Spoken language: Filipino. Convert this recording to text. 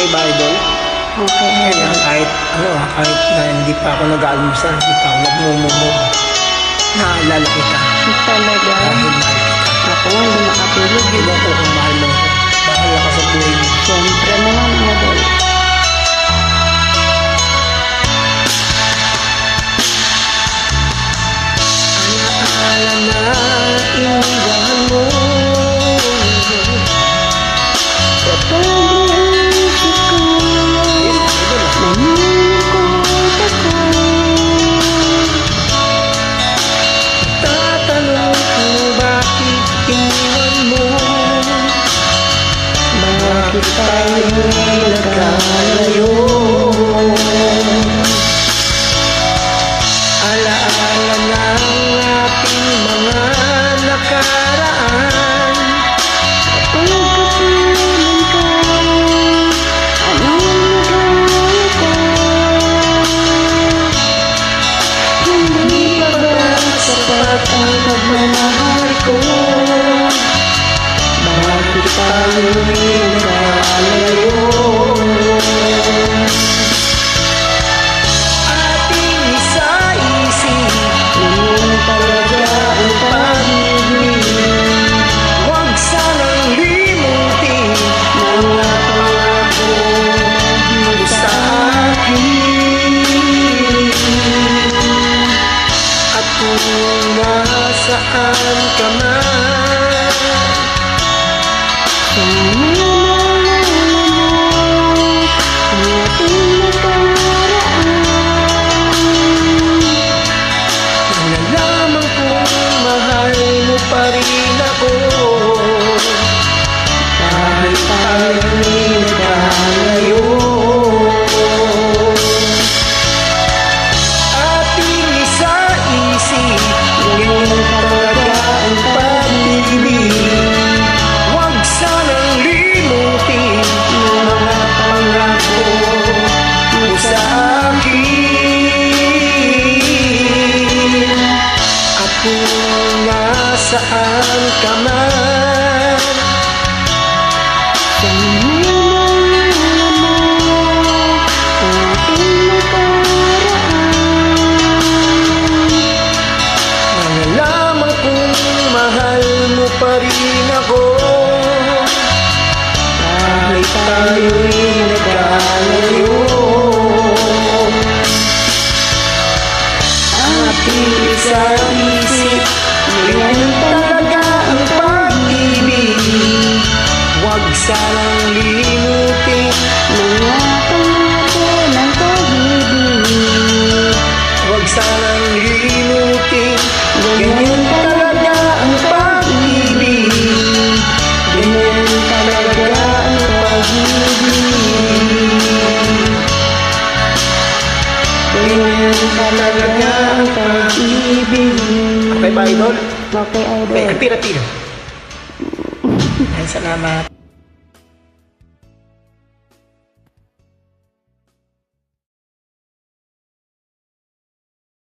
Okay ba, idol? Okay, Kaya idol. kahit na hindi pa ako nag-aalmusal, hindi pa ako nagmumumog, naalala kita. Talaga. Dahil mahal kita. Ako nga, hindi makatulog. Ewan ko kung mahal mo ako. Bahala ka sa buhay mo. Siyempre naman, idol. Alaala na iniwan mo. Kapag naisip ko, namumukot ako. Tatanong ko bakit iniwan mo. Bakit tayo nagkalayo? Alaala ng ating mga nakaraan. Kapag kapilan ka, anong nagagawa ko? Hindi pa ba sapat ang pagmamahal ko? Bakit tayo nagkalayo? Ating isa-isip, Ganyan talaga ang pag-ibig. huwag sanang limutin Mga pangako mo sa sa akin. At kung nasaan ka man, sana naalala mo ang ating nakaraan. nalaman kong mahal mo pa rin ako. Kahit tayo'y nagkalayo. Ating isa-isip, Ganyan talaga ang pag-ibig. Huwag sanang limutin mga pangako mo sa akin. At kung nasaan ka man, Sana naalala mo ang ating nakaraan. nalaman kong mahal mo pa rin ako. Kahit tayo'y nagkalayo, ating isa-isip, ganyan talaga ang pag-ibig. Huwag sanang limutin, Mga pangako ng pag-ibig. huwag sanang limutin, ganyan talaga ang pag-ibig. Ganyan talaga ang pag-ibig. Ganyan talaga ang pag-ibig. Okay ba, idol? Okay, idol. Okay, tira-tira. Ay, salamat.